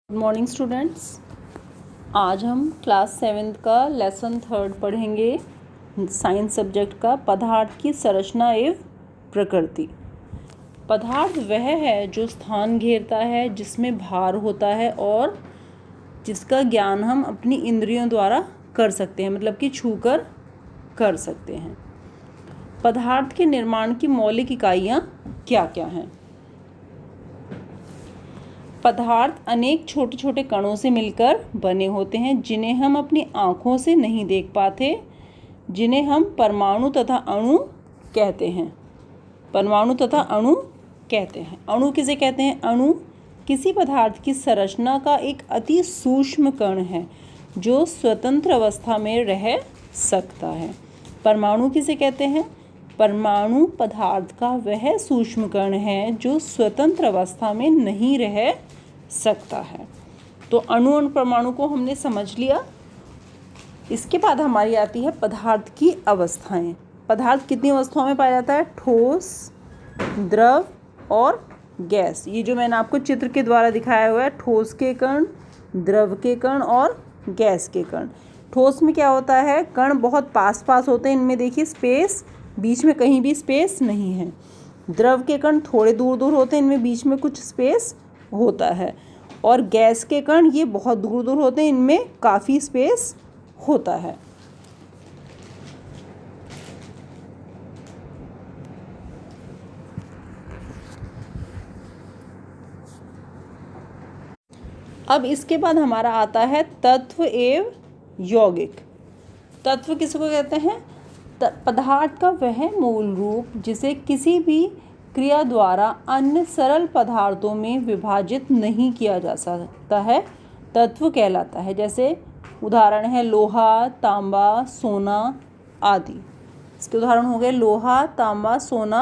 Good morning students. आज हम class 7th का लेसन 3 पढ़ेंगे, साइंस सब्जेक्ट का, पदार्थ की संरचना एवं प्रकृति। पदार्थ वह है जो स्थान घेरता है, जिसमें भार होता है और जिसका ज्ञान हम अपनी इंद्रियों द्वारा कर सकते हैं, मतलब कि छूकर कर सकते हैं। पदार्थ के निर्माण की मौलिक इकाइयाँ क्या क्या हैं? पदार्थ अनेक छोटे छोटे कणों से मिलकर बने होते हैं, जिन्हें हम अपनी आँखों से नहीं देख पाते, जिन्हें हम परमाणु तथा अणु कहते हैं। परमाणु तथा अणु कहते हैं। अणु किसे कहते हैं? अणु किसी पदार्थ की संरचना का एक अति सूक्ष्म कण है जो स्वतंत्र अवस्था में रह सकता है। परमाणु किसे कहते हैं? परमाणु पदार्थ का वह सूक्ष्म कण है जो स्वतंत्र अवस्था में नहीं रह सकता है। तो अणु और परमाणु को हमने समझ लिया। इसके बाद हमारी आती है पदार्थ की अवस्थाएं। पदार्थ कितनी अवस्थाओं में पाया जाता है? ठोस, द्रव और गैस। ये जो मैंने आपको चित्र के द्वारा दिखाया हुआ है, ठोस के कण, द्रव के कण और गैस के कण। ठोस में क्या होता है? कण बहुत पास पास होते हैं, इनमें देखिए स्पेस, बीच में कहीं भी स्पेस नहीं है। द्रव के कण थोड़े दूर दूर होते हैं, इनमें बीच में कुछ स्पेस होता है। और गैस के कण ये बहुत दूर दूर होते हैं, इनमें काफ़ी स्पेस होता है। अब इसके बाद हमारा आता है तत्व एवं यौगिक। तत्व किसको कहते हैं? पदार्थ का वह मूल रूप जिसे किसी भी क्रिया द्वारा अन्य सरल पदार्थों में विभाजित नहीं किया जा सकता है, तत्व कहलाता है। जैसे उदाहरण है लोहा, तांबा, सोना आदि। इसके उदाहरण हो गए लोहा, तांबा, सोना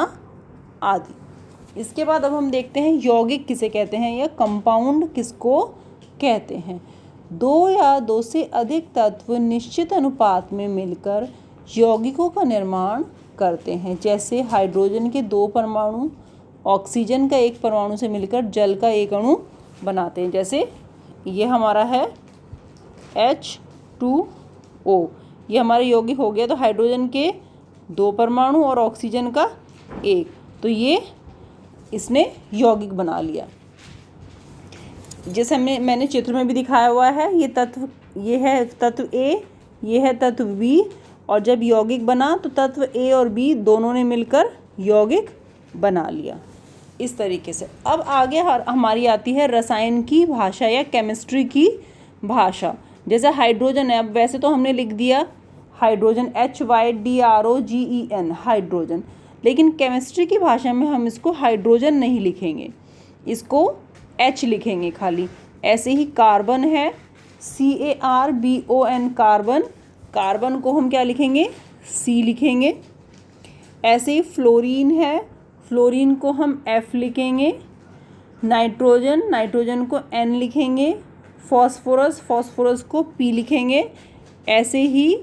आदि। इसके बाद अब हम देखते हैं यौगिक किसे कहते हैं या कंपाउंड किसको कहते हैं। दो या दो से अधिक तत्व निश्चित अनुपात में मिलकर यौगिकों का निर्माण करते हैं। जैसे हाइड्रोजन के 2 परमाणु ऑक्सीजन का 1 परमाणु से मिलकर जल का 1 अणु बनाते हैं। जैसे ये हमारा है H2O, ये हमारा यौगिक हो गया। तो हाइड्रोजन के 2 परमाणु और ऑक्सीजन का 1, तो ये इसने यौगिक बना लिया। जैसे मैंने चित्र में भी दिखाया हुआ है, ये तत्व, ये है तत्व A, ये है तत्व B, और जब यौगिक बना तो तत्व A और B दोनों ने मिलकर यौगिक बना लिया। इस तरीके से अब आगे हमारी आती है रसायन की भाषा या केमिस्ट्री की भाषा। जैसे हाइड्रोजन है, अब वैसे तो हमने लिख दिया हाइड्रोजन HYDROGEN हाइड्रोजन, लेकिन केमिस्ट्री की भाषा में हम इसको हाइड्रोजन नहीं लिखेंगे, इसको H लिखेंगे खाली। ऐसे ही कार्बन है CARBON कार्बन, कार्बन को हम क्या लिखेंगे? C लिखेंगे। ऐसे ही फ्लोरीन है, फ्लोरीन को हम F लिखेंगे। नाइट्रोजन, नाइट्रोजन को N लिखेंगे। फॉस्फोरस, फॉस्फोरस को P लिखेंगे। ऐसे ही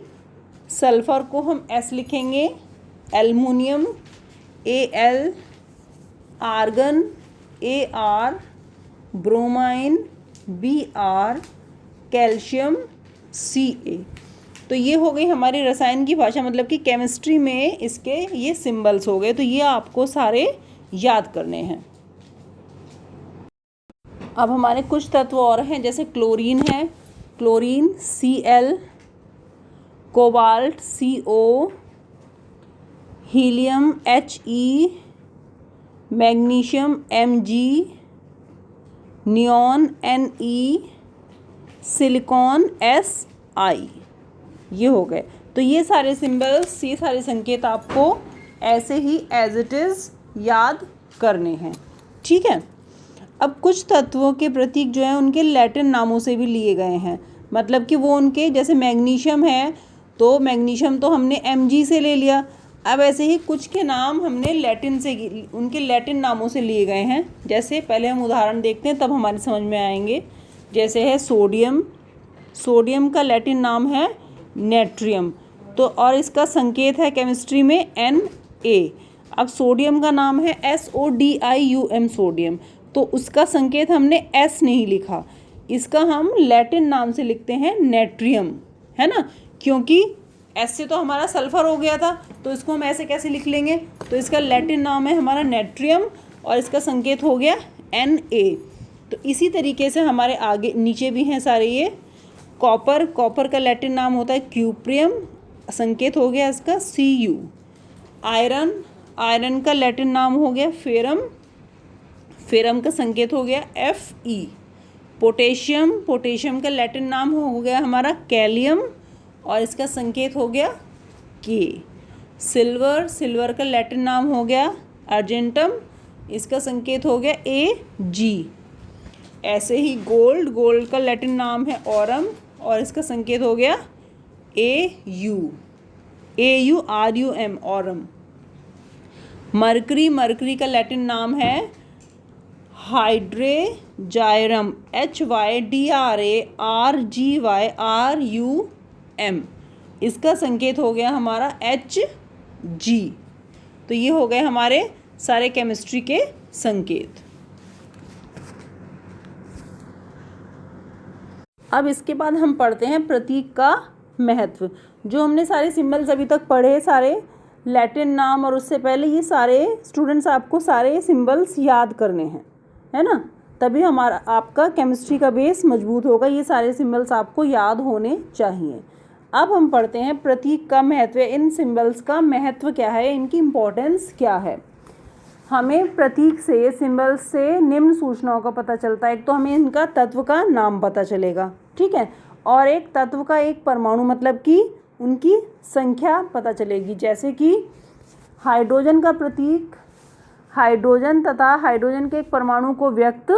सल्फर को हम S लिखेंगे। Aluminium Al, argon AR, bromine Br, calcium Ca। तो ये हो गई हमारी रसायन की भाषा, मतलब कि केमिस्ट्री में इसके ये सिंबल्स हो गए। तो ये आपको सारे याद करने हैं। अब हमारे कुछ तत्व और हैं, जैसे क्लोरीन है, chlorine Cl, cobalt CO, helium He, magnesium Mg, neon Ne, silicon Si। ये हो गए। तो ये सारे सिंबल्स, ये सारे संकेत आपको ऐसे ही एज इट इज़ याद करने हैं, ठीक है। अब कुछ तत्वों के प्रतीक जो हैं उनके लैटिन नामों से भी लिए गए हैं, मतलब कि वो उनके, जैसे मैग्नीशियम है तो मैग्नीशियम तो हमने Mg से ले लिया। अब ऐसे ही कुछ के नाम हमने लैटिन से, उनके लैटिन नामों से लिए गए हैं। जैसे पहले हम उदाहरण देखते हैं, तब हमारे समझ में आएंगे। जैसे है सोडियम, सोडियम का लैटिन नाम है नेट्रियम, तो और इसका संकेत है केमिस्ट्री में Na। अब सोडियम का नाम है SODIUM सोडियम, तो उसका संकेत हमने S नहीं लिखा, इसका हम लैटिन नाम से लिखते हैं नेट्रियम, है ना, क्योंकि एस से तो हमारा सल्फर हो गया था, तो इसको हम ऐसे कैसे लिख लेंगे, तो इसका लैटिन नाम है हमारा नेट्रियम और इसका संकेत हो गया Na। तो इसी तरीके से हमारे आगे नीचे भी हैं सारे ये। कॉपर, कॉपर का लैटिन नाम होता है क्यूप्रियम, संकेत हो गया इसका Cu। आयरन, आयरन का लैटिन नाम हो गया फेरम, फेरम का संकेत हो गया Fe। पोटेशियम, पोटेशियम का लैटिन नाम हो गया हमारा कैलियम और इसका संकेत हो गया K। सिल्वर, सिल्वर का लैटिन नाम हो गया अर्जेंटम, इसका संकेत हो गया Ag। ऐसे ही गोल्ड, गोल्ड का लैटिन नाम है ऑरम और इसका संकेत हो गया AuRum, ऑरम। मरकरी, मरकरी का लैटिन नाम है हाइड्रेजायरम, HYDRARGYRUM, इसका संकेत हो गया हमारा Hg। तो ये हो गए हमारे सारे केमिस्ट्री के संकेत। अब इसके बाद हम पढ़ते हैं प्रतीक का महत्व। जो हमने सारे सिंबल्स अभी तक पढ़े, सारे लैटिन नाम, और उससे पहले ये सारे स्टूडेंट्स आपको सारे सिंबल्स याद करने हैं, है ना, तभी हमारा आपका केमिस्ट्री का बेस मजबूत होगा। ये सारे सिंबल्स आपको याद होने चाहिए। अब हम पढ़ते हैं प्रतीक का महत्व। इन सिंबल्स का महत्व क्या है, इनकी इम्पोर्टेंस क्या है। हमें प्रतीक से, सिंबल्स से निम्न सूचनाओं का पता चलता है। एक तो हमें इनका तत्व का नाम पता चलेगा, ठीक है, और एक तत्व का एक परमाणु मतलब कि उनकी संख्या पता चलेगी। जैसे कि हाइड्रोजन का प्रतीक हाइड्रोजन तथा हाइड्रोजन के एक परमाणु को व्यक्त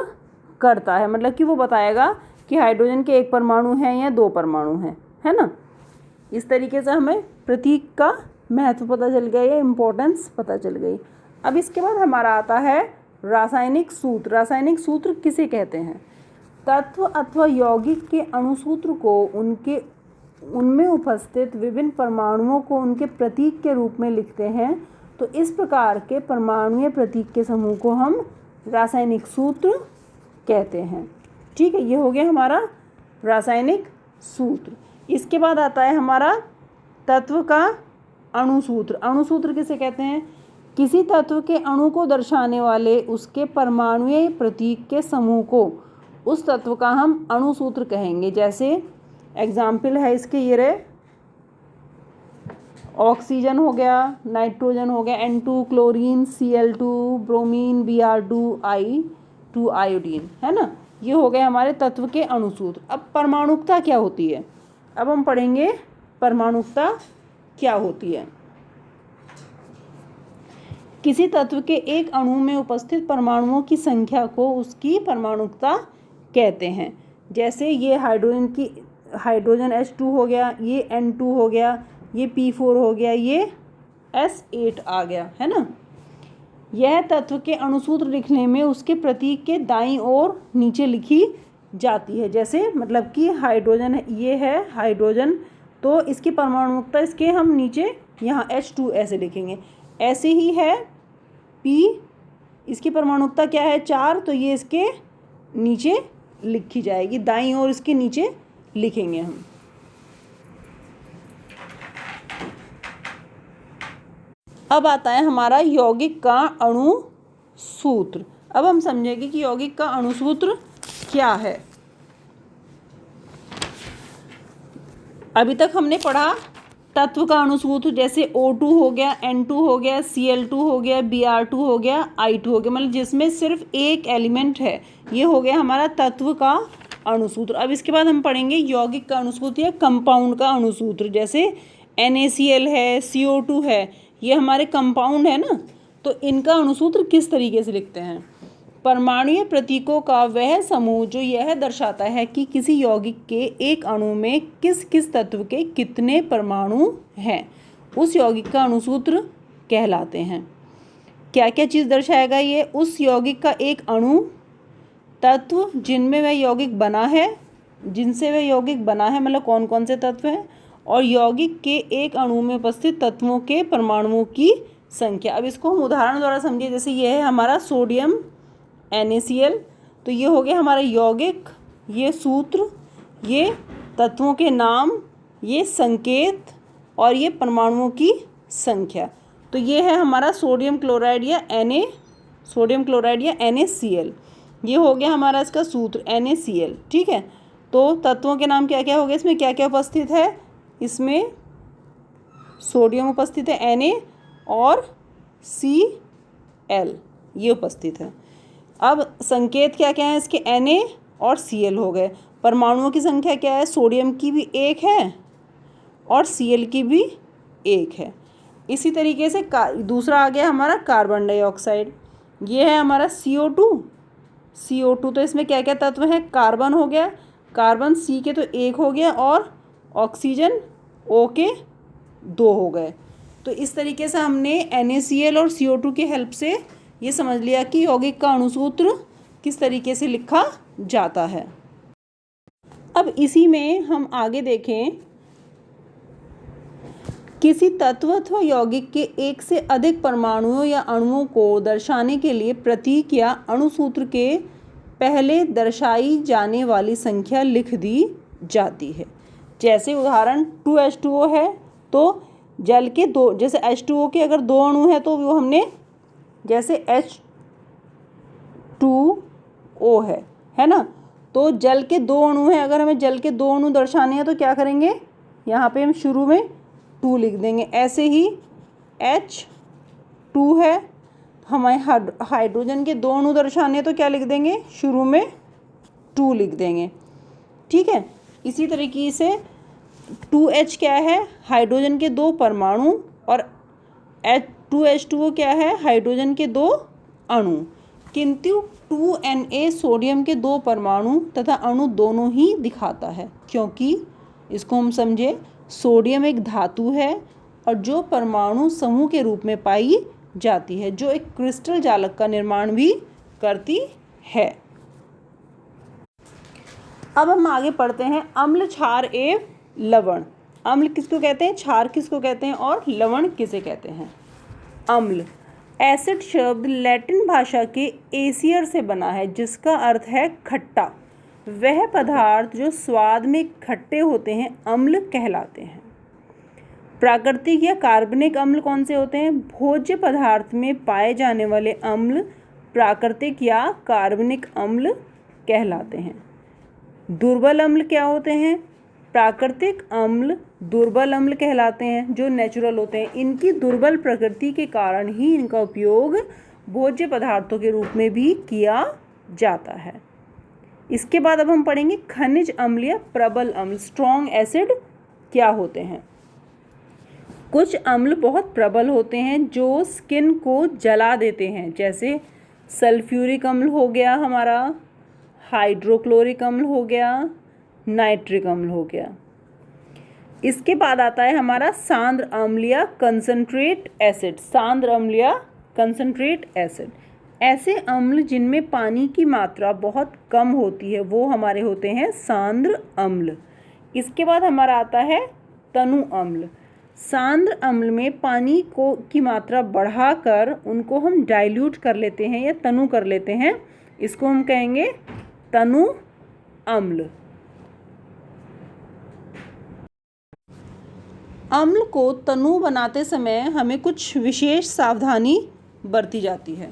करता है, मतलब कि वो बताएगा कि हाइड्रोजन के एक परमाणु हैं या दो परमाणु हैं, है ना। इस तरीके से हमें प्रतीक का महत्व पता चल गया, या इम्पोर्टेंस पता चल गई। अब इसके बाद हमारा आता है रासायनिक सूत्र। रासायनिक सूत्र किसे कहते हैं? तत्व अथवा यौगिक के अणुसूत्र को उनमें उपस्थित विभिन्न परमाणुओं को उनके प्रतीक के रूप में लिखते हैं। तो इस प्रकार के परमाणुीय प्रतीक के समूह को हम रासायनिक सूत्र कहते हैं। ठीक है, ये हो गया हमारा रासायनिक सूत्र। इसके बाद आता है हमारा तत्व का अणुसूत्र। अणुसूत्र किसे कहते हैं? किसी तत्व के अणु को दर्शाने वाले उसके परमाणुीय प्रतीक के समूह को, उस तत्व का हम अणुसूत्र कहेंगे। जैसे एग्जाम्पल है इसके ये रहे, ऑक्सीजन हो गया, नाइट्रोजन हो गया, N2, chlorine, Cl2, bromine, Br2, iodine, है ना। ये हो गए हमारे तत्व के अणुसूत्र। अब परमाणुकता क्या होती है? अब हम पढ़ेंगे परमाणुकता क्या होती है। किसी तत्व के एक अणु में उपस्थित परमाणुओं की संख्या को उसकी परमाणुकता कहते हैं। जैसे ये हाइड्रोजन H2 हो गया, ये N2 हो गया, ये P4 हो गया, ये S8 आ गया, है ना। यह तत्व के अणुसूत्र लिखने में उसके प्रतीक के दाईं ओर नीचे लिखी जाती है। जैसे मतलब कि हाइड्रोजन, ये है हाइड्रोजन, तो इसकी परमाणुकता इसके हम नीचे यहाँ H2 ऐसे लिखेंगे। ऐसे ही है P, इसकी परमाणुकता क्या है? 4, तो ये इसके नीचे लिखी जाएगी, दाईं ओर इसके नीचे लिखेंगे हम। अब आता है हमारा यौगिक का अणुसूत्र। अब हम समझेंगे कि यौगिक का अणुसूत्र क्या है। अभी तक हमने पढ़ा तत्व का अणुसूत्र, जैसे O2 हो गया, N2 हो गया, Cl2 हो गया, Br2 हो गया, I2 हो गया, मतलब जिसमें सिर्फ एक एलिमेंट है। ये हो गया हमारा तत्व का अणुसूत्र। अब इसके बाद हम पढ़ेंगे यौगिक का अणुसूत्र या कंपाउंड का अणुसूत्र। जैसे NaCl है, CO2 है, ये हमारे कंपाउंड है ना, तो इनका अणुसूत्र किस तरीके से लिखते हैं? परमाणुीय प्रतीकों का वह समूह जो यह दर्शाता है कि किसी यौगिक के एक अणु में किस किस तत्व के कितने परमाणु हैं, उस यौगिक का अणुसूत्र कहलाते हैं। क्या क्या चीज़ दर्शाएगा ये? उस यौगिक का एक अणु, तत्व जिनमें वह यौगिक बना है, जिनसे वह यौगिक बना है, मतलब कौन कौन से तत्व हैं, और यौगिक के एक अणु में उपस्थित तत्वों के परमाणुओं की संख्या। अब इसको हम उदाहरण द्वारा समझिए। जैसे यह है हमारा सोडियम NaCl, तो ये हो गया हमारा यौगिक, ये सूत्र, ये तत्वों के नाम, ये संकेत और ये परमाणुओं की संख्या। तो ये है हमारा सोडियम क्लोराइड या NaCl। ये हो गया हमारा इसका सूत्र NaCl। ठीक है, तो तत्वों के नाम क्या क्या हो गए, इसमें क्या क्या उपस्थित है, इसमें सोडियम उपस्थित है Na और Cl ये उपस्थित है। अब संकेत क्या क्या है इसके, Na और Cl हो गए। परमाणुओं की संख्या क्या है, सोडियम की भी 1 है और Cl की भी 1 है। इसी तरीके से दूसरा आ गया हमारा कार्बन डाइऑक्साइड। ये है हमारा CO2। तो इसमें क्या क्या तत्व हैं, कार्बन हो गया, कार्बन C के तो 1 हो गया और ऑक्सीजन O के 2 हो गए। तो इस तरीके से हमने NaCl और CO2 की हेल्प से ये समझ लिया कि यौगिक का अणुसूत्र किस तरीके से लिखा जाता है। अब इसी में हम आगे देखें, किसी तत्व अथवा यौगिक के एक से अधिक परमाणुओं या अणुओं को दर्शाने के लिए प्रतीक या अणुसूत्र के पहले दर्शाई जाने वाली संख्या लिख दी जाती है। जैसे उदाहरण 2H2O है, तो जल के दो, जैसे H2O के अगर 2 अणु हैं तो वो हमने, जैसे H2O है ना, तो जल के 2 अणु हैं, अगर हमें जल के 2 अणु दर्शाने हैं तो क्या करेंगे, यहाँ पे हम शुरू में 2 लिख देंगे। ऐसे ही H2 है, हमें हाइड्रोजन के 2 अणु दर्शाने हैं तो क्या लिख देंगे, शुरू में 2 लिख देंगे। ठीक है, इसी तरीके से 2H क्या है, हाइड्रोजन के 2 परमाणु, और 2H2O क्या है, हाइड्रोजन के 2 अणु। किंतु 2Na सोडियम के 2 परमाणु तथा अणु दोनों ही दिखाता है, क्योंकि इसको हम समझे सोडियम एक धातु है और जो परमाणु समूह के रूप में पाई जाती है, जो एक क्रिस्टल जालक का निर्माण भी करती है। अब हम आगे पढ़ते हैं अम्ल, क्षार एवं लवण। अम्ल किसको कहते हैं, क्षार किसको कहते हैं और लवण किसे कहते हैं। अम्ल, एसिड शब्द लैटिन भाषा के एसियर से बना है, जिसका अर्थ है खट्टा। वह पदार्थ जो स्वाद में खट्टे होते हैं अम्ल कहलाते हैं। प्राकृतिक या कार्बनिक अम्ल कौन से होते हैं, भोज्य पदार्थ में पाए जाने वाले अम्ल प्राकृतिक या कार्बनिक अम्ल कहलाते हैं। दुर्बल अम्ल क्या होते हैं, प्राकृतिक अम्ल दुर्बल अम्ल कहलाते हैं, जो नेचुरल होते हैं। इनकी दुर्बल प्रकृति के कारण ही इनका उपयोग भोज्य पदार्थों के रूप में भी किया जाता है। इसके बाद अब हम पढ़ेंगे खनिज अम्ल या प्रबल अम्ल, स्ट्रॉन्ग एसिड क्या होते हैं। कुछ अम्ल बहुत प्रबल होते हैं जो स्किन को जला देते हैं, जैसे सल्फ्यूरिक अम्ल हो गया हमारा, हाइड्रोक्लोरिक अम्ल हो गया, नाइट्रिक अम्ल हो गया। इसके बाद आता है हमारा सांद्र अम्ल या कंसंट्रेट एसिड। सांद्र अम्ल या कंसंट्रेट एसिड, ऐसे अम्ल जिनमें पानी की मात्रा बहुत कम होती है वो हमारे होते हैं सांद्र अम्ल। इसके बाद हमारा आता है तनु अम्ल। सांद्र अम्ल में पानी की मात्रा बढ़ाकर उनको हम डाइल्यूट कर लेते हैं या तनु कर लेते हैं, इसको हम कहेंगे तनु अम्ल। अम्ल को तनु बनाते समय हमें कुछ विशेष सावधानी बरती जाती है।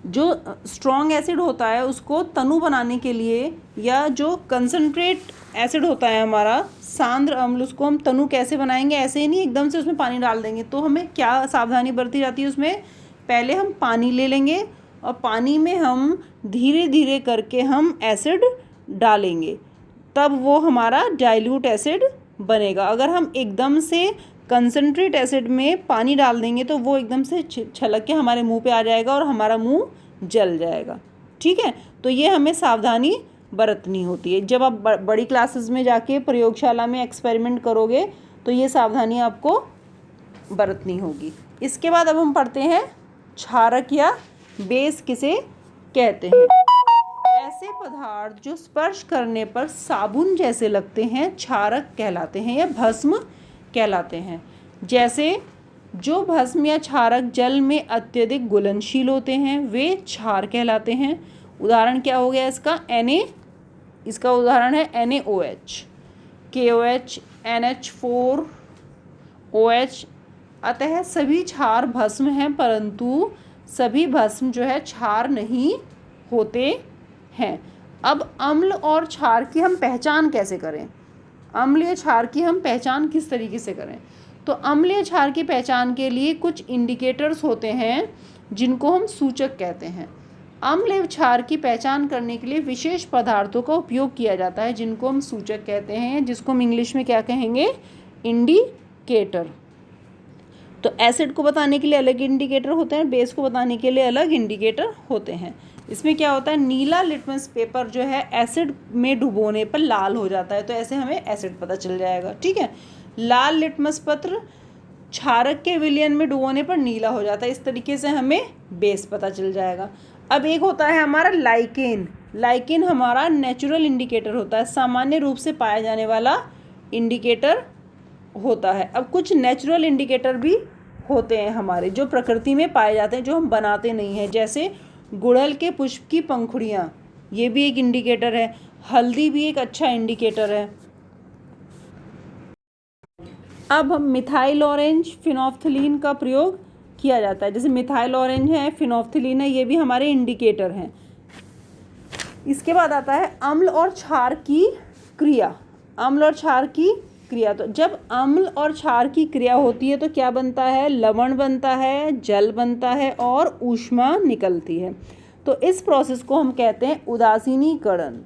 जो स्ट्रॉन्ग एसिड होता है उसको तनु बनाने के लिए, या जो कंसंट्रेट एसिड होता है हमारा सांद्र अम्ल, उसको हम तनु कैसे बनाएंगे, ऐसे ही नहीं एकदम से उसमें पानी डाल देंगे। तो हमें क्या सावधानी बरती जाती है उसमें, पहले हम पानी ले लेंगे और पानी में हम धीरे धीरे करके हम एसिड डालेंगे, तब वो हमारा डाइल्यूट एसिड बनेगा। अगर हम एकदम से कंसंट्रेट एसिड में पानी डाल देंगे तो वो एकदम से छलक के हमारे मुंह पे आ जाएगा और हमारा मुंह जल जाएगा। ठीक है, तो ये हमें सावधानी बरतनी होती है। जब आप बड़ी क्लासेस में जाके प्रयोगशाला में एक्सपेरिमेंट करोगे तो ये सावधानी आपको बरतनी होगी। इसके बाद अब हम पढ़ते हैं क्षारक या बेस किसे कहते हैं। ऐसे पदार्थ जो स्पर्श करने पर साबुन जैसे लगते हैं क्षारक कहलाते हैं या भस्म कहलाते हैं। जैसे जो भस्म या क्षारक जल में अत्यधिक घुलनशील होते हैं वे क्षार कहलाते हैं। उदाहरण क्या हो गया इसका, इसका उदाहरण है NaOH, KOH, NH4OH। अतः सभी क्षार भस्म हैं, परंतु सभी भस्म जो है क्षार नहीं होते हैं। अब अम्ल और क्षार की हम पहचान कैसे करें? अम्लीय क्षार की हम पहचान किस तरीके से करें? तो अम्लीय क्षार की पहचान के लिए कुछ इंडिकेटर्स होते हैं जिनको हम सूचक कहते हैं। अम्लीय क्षार की पहचान करने के लिए विशेष पदार्थों का उपयोग किया जाता है जिनको हम सूचक कहते हैं, जिसको हम इंग्लिश में क्या कहेंगे? इंडिकेटर। तो एसिड को बताने के लिए अलग इंडिकेटर होते हैं, बेस को बताने के लिए अलग इंडिकेटर होते हैं। इसमें क्या होता है, नीला लिटमस पेपर जो है एसिड में डुबोने पर लाल हो जाता है, तो ऐसे हमें एसिड पता चल जाएगा। ठीक है, लाल लिटमस पत्र क्षारक के विलयन में डुबोने पर नीला हो जाता है, इस तरीके से हमें बेस पता चल जाएगा। अब एक होता है हमारा लाइकेन। लाइकेन हमारा नेचुरल इंडिकेटर होता है, सामान्य रूप से पाया जाने वाला इंडिकेटर होता है। अब कुछ नेचुरल इंडिकेटर भी होते हैं हमारे, जो प्रकृति में पाए जाते हैं, जो हम बनाते नहीं हैं, जैसे गुड़हल के पुष्प की पंखुड़ियाँ, ये भी एक इंडिकेटर है। हल्दी भी एक अच्छा इंडिकेटर है। अब हम मिथाइल ऑरेंज, फिनोल्फ्थलीन का प्रयोग किया जाता है। जैसे मिथाइल ऑरेंज है, फिनोल्फ्थलीन है, ये भी हमारे इंडिकेटर हैं। इसके बाद आता है अम्ल और क्षार की क्रिया। अम्ल और क्षार की क्रिया, तो जब अम्ल और क्षार की क्रिया होती है तो क्या बनता है? लवण बनता है, जल बनता है और ऊष्मा निकलती है। तो इस प्रोसेस को हम कहते हैं उदासीनीकरण।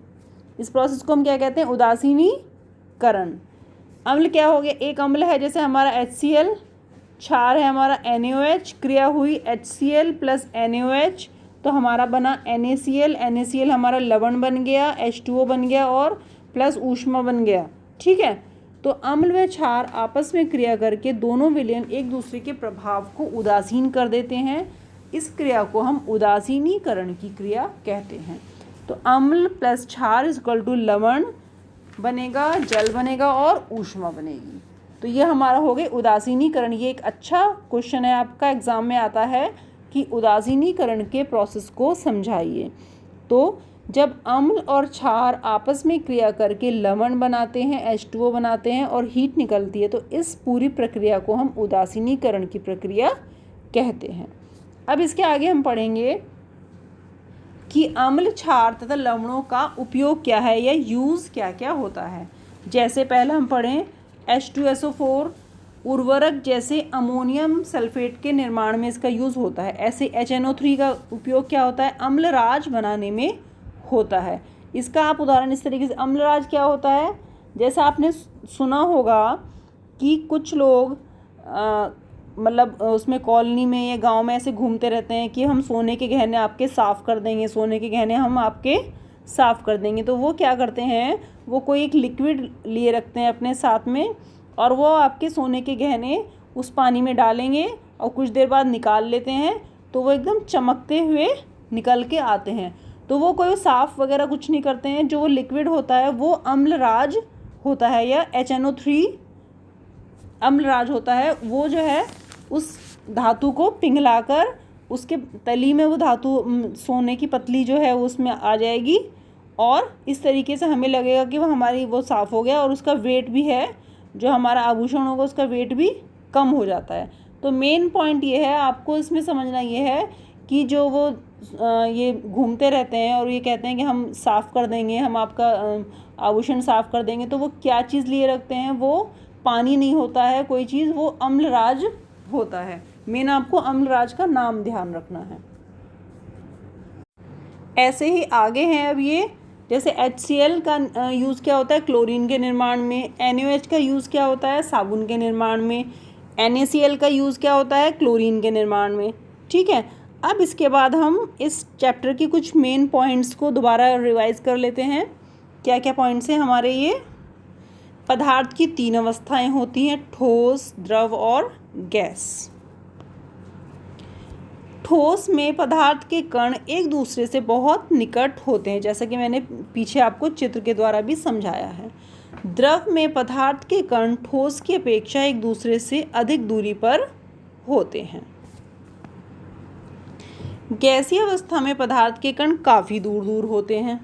इस प्रोसेस को हम क्या कहते हैं? उदासीनीकरण। अम्ल क्या हो गया? एक अम्ल है जैसे हमारा HCl, क्षार है हमारा NaOH, क्रिया हुई HCl प्लस NaOH, तो हमारा बना NaCl। NaCl हमारा लवण बन गया, H2O बन गया और प्लस ऊष्मा बन गया। ठीक है, तो अम्ल व क्षार आपस में क्रिया करके दोनों विलयन एक दूसरे के प्रभाव को उदासीन कर देते हैं। इस क्रिया को हम उदासीनीकरण की क्रिया कहते हैं। तो अम्ल प्लस क्षार इज इक्वल टू लवण बनेगा, जल बनेगा और ऊष्मा बनेगी। तो ये हमारा हो गया उदासीनीकरण। ये एक अच्छा क्वेश्चन है, आपका एग्जाम में आता है कि उदासीनीकरण के प्रोसेस को समझाइए। तो जब अम्ल और क्षार आपस में क्रिया करके लवण बनाते हैं, H2O बनाते हैं और हीट निकलती है, तो इस पूरी प्रक्रिया को हम उदासीनीकरण की प्रक्रिया कहते हैं। अब इसके आगे हम पढ़ेंगे कि अम्ल, क्षार तथा लवणों का उपयोग क्या है या यूज़ क्या क्या होता है। जैसे पहले हम पढ़ें H2SO4 उर्वरक जैसे अमोनियम सल्फेट के निर्माण में इसका यूज़ होता है। ऐसे HNO3 का उपयोग क्या होता है? अम्लराज बनाने में होता है। इसका आप उदाहरण इस तरीके से, अम्लराज क्या होता है? जैसा आपने सुना होगा कि कुछ लोग मतलब उसमें कॉलोनी में या गांव में ऐसे घूमते रहते हैं कि हम सोने के गहने आपके साफ़ कर देंगे, सोने के गहने हम आपके साफ़ कर देंगे। तो वो क्या करते हैं, वो कोई एक लिक्विड लिए रखते हैं अपने साथ में और वो आपके सोने के गहने उस पानी में डालेंगे और कुछ देर बाद निकाल लेते हैं, तो वो एकदम चमकते हुए निकल के आते हैं। तो वो कोई साफ़ वगैरह कुछ नहीं करते हैं, जो वो लिक्विड होता है वो अम्लराज होता है या HNO3 अम्लराज होता है। वो जो है उस धातु को पिघलाकर उसके तली में वो धातु सोने की पतली जो है उसमें आ जाएगी और इस तरीके से हमें लगेगा कि वो हमारी वो साफ़ हो गया और उसका वेट भी है, जो हमारा आभूषण होगा उसका वेट भी कम हो जाता है। तो मेन पॉइंट ये है, आपको इसमें समझना ये है कि जो वो ये घूमते रहते हैं और ये कहते हैं कि हम साफ़ कर देंगे, हम आपका आभूषण साफ़ कर देंगे, तो वो क्या चीज़ लिए रखते हैं? वो पानी नहीं होता है कोई चीज़, वो अम्लराज होता है। मेन आपको अम्लराज का नाम ध्यान रखना है। ऐसे ही आगे हैं अब ये, जैसे HCl का यूज़ क्या होता है? क्लोरीन के निर्माण में। NaOH का यूज़ क्या होता है? साबुन के निर्माण में। NaCl का यूज़ क्या होता है? क्लोरीन के निर्माण में। ठीक है, अब इसके बाद हम इस चैप्टर की कुछ मेन पॉइंट्स को दोबारा रिवाइज कर लेते हैं। क्या क्या पॉइंट्स हैं हमारे ये? पदार्थ की 3 अवस्थाएं होती हैं, ठोस, द्रव और गैस। ठोस में पदार्थ के कण एक दूसरे से बहुत निकट होते हैं, जैसा कि मैंने पीछे आपको चित्र के द्वारा भी समझाया है। द्रव में पदार्थ के कण ठोस की अपेक्षा एक दूसरे से अधिक दूरी पर होते हैं। गैसीय अवस्था में पदार्थ के कण काफ़ी दूर दूर होते हैं।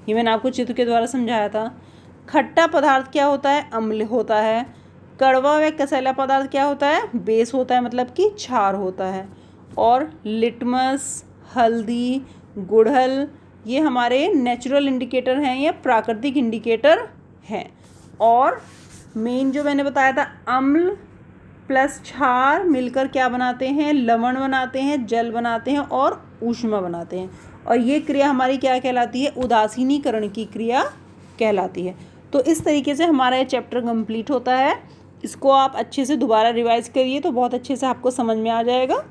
ये मैंने आपको चित्र के द्वारा समझाया था। खट्टा पदार्थ क्या होता है? अम्ल होता है। कड़वा व कसैला पदार्थ क्या होता है? बेस होता है, मतलब कि क्षार होता है। और लिटमस, हल्दी, गुड़हल ये हमारे नेचुरल इंडिकेटर हैं या प्राकृतिक इंडिकेटर हैं। और मेन जो मैंने बताया था, अम्ल प्लस क्षार मिलकर क्या बनाते हैं? लवण बनाते हैं, जल बनाते हैं और ऊष्मा बनाते हैं। और ये क्रिया हमारी क्या कहलाती है? उदासीनीकरण की क्रिया कहलाती है। तो इस तरीके से हमारा ये चैप्टर कंप्लीट होता है। इसको आप अच्छे से दोबारा रिवाइज करिए तो बहुत अच्छे से आपको समझ में आ जाएगा।